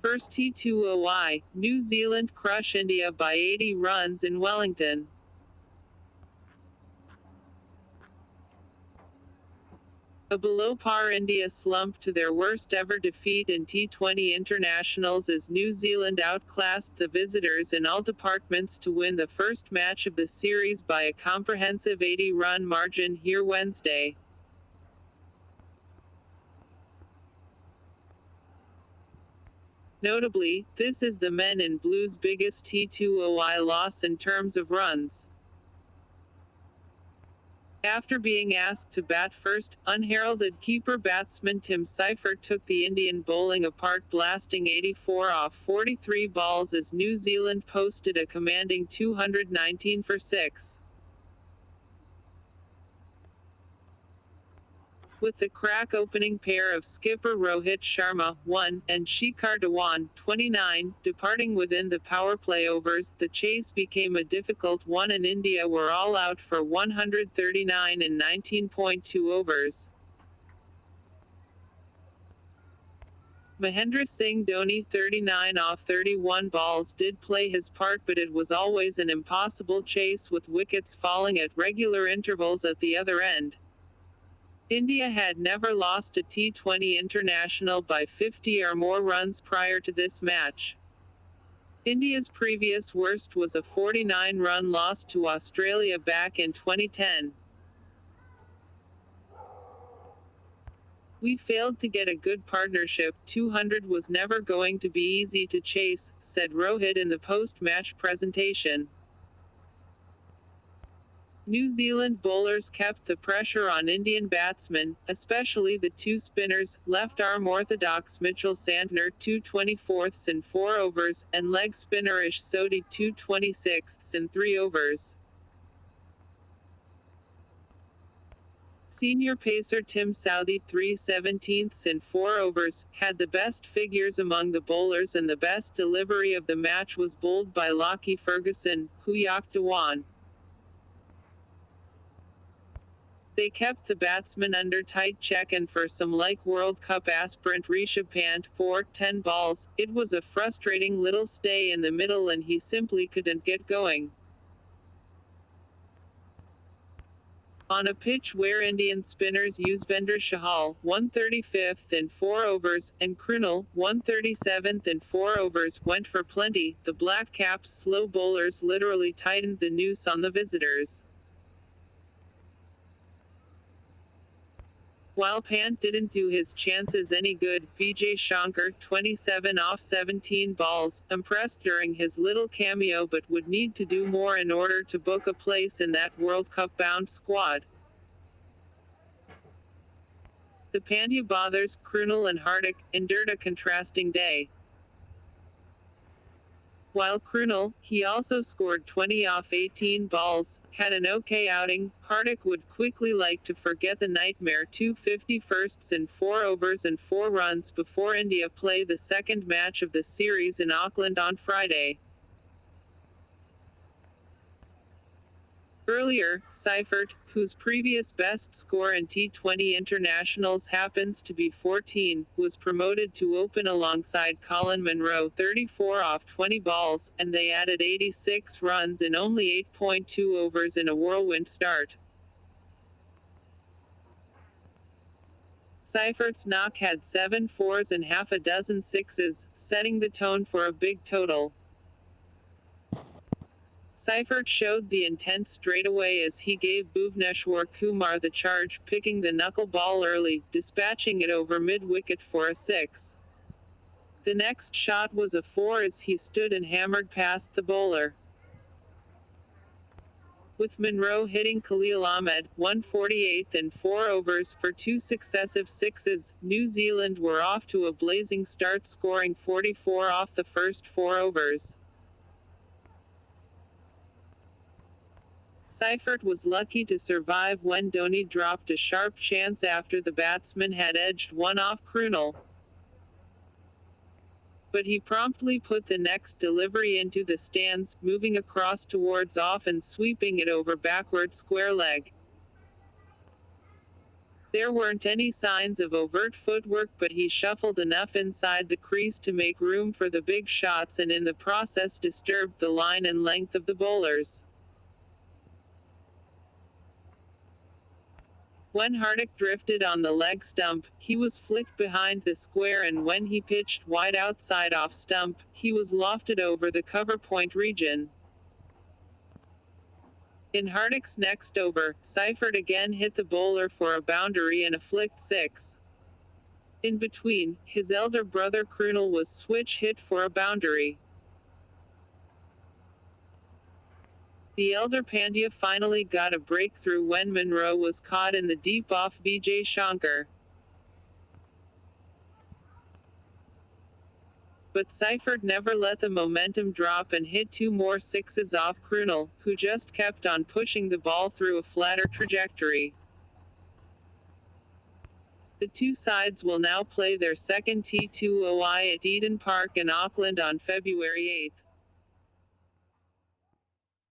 First T20I, New Zealand crush India by 80 runs in Wellington. A below-par India slumped to their worst-ever defeat in T20 internationals as New Zealand outclassed the visitors in all departments to win the first match of the series by a comprehensive 80-run margin here Wednesday. Notably, this is the men in blue's biggest T20I loss in terms of runs. After being asked to bat first, unheralded keeper batsman Tim Seifert took the Indian bowling apart, blasting 84 off 43 balls as New Zealand posted a commanding 219 for 6. With the crack opening pair of skipper Rohit Sharma, 1, and Shikhar Dhawan, 29, departing within the power play overs, the chase became a difficult one and India were all out for 139 in 19.2 overs. Mahendra Singh Dhoni, 39 off 31 balls, did play his part, but it was always an impossible chase with wickets falling at regular intervals at the other end. India had never lost a T20 international by 50 or more runs prior to this match. India's previous worst was a 49-run loss to Australia back in 2010. "We failed to get a good partnership. 200 was never going to be easy to chase," said Rohit in the post-match presentation. New Zealand bowlers kept the pressure on Indian batsmen, especially the two spinners, left-arm orthodox Mitchell Santner 2/24 in 4 overs, and leg spinner Ish Sodhi 2/26 in 3 overs. Senior pacer Tim Southee 3/17 in 4 overs, had the best figures among the bowlers, and the best delivery of the match was bowled by Lockie Ferguson, who yacked Dhawan. They kept the batsmen under tight check, and for some like World Cup aspirant Rishabh Pant, 4/10 balls, it was a frustrating little stay in the middle and he simply couldn't get going. On a pitch where Indian spinners Yuzvendra Chahal, 135th in 4 overs, and Krunal, 137th in 4 overs, went for plenty, the Black Caps' slow bowlers literally tightened the noose on the visitors. While Pant didn't do his chances any good, Vijay Shankar, 27 off 17 balls, impressed during his little cameo but would need to do more in order to book a place in that World Cup-bound squad. The Pandya Bothers, Krunal and Hardik, endured a contrasting day. While Krunal, he also scored 20 off 18 balls, had an okay outing, Hardik would quickly like to forget the nightmare 2/51 in 4 overs and 4 runs before India play the second match of the series in Auckland on Friday. Earlier, Seifert, whose previous best score in T20 internationals happens to be 14, was promoted to open alongside Colin Munro 34 off 20 balls, and they added 86 runs in only 8.2 overs in a whirlwind start. Seifert's knock had 7 fours and half a dozen sixes, setting the tone for a big total. Seifert showed the intent straight away as he gave Bhuvneshwar Kumar the charge, picking the knuckleball early, dispatching it over mid-wicket for a 6. The next shot was a 4 as he stood and hammered past the bowler. With Munro hitting Khalil Ahmed, 148th in 4 overs, for 2 successive sixes, New Zealand were off to a blazing start, scoring 44 off the first 4 overs. Seifert was lucky to survive when Dhoni dropped a sharp chance after the batsman had edged one off Krunal. But he promptly put the next delivery into the stands, moving across towards off and sweeping it over backward square leg. There weren't any signs of overt footwork, but he shuffled enough inside the crease to make room for the big shots and in the process disturbed the line and length of the bowlers. When Hardik drifted on the leg stump, he was flicked behind the square, and when he pitched wide outside off stump, he was lofted over the cover point region. In Hardik's next over, Seifert again hit the bowler for a boundary and a flicked six. In between, his elder brother Krunal was switch hit for a boundary. The elder Pandya finally got a breakthrough when Monroe was caught in the deep off Vijay Shankar. But Seifert never let the momentum drop and hit two more sixes off Krunal, who just kept on pushing the ball through a flatter trajectory. The two sides will now play their second T20I at Eden Park in Auckland on February 8.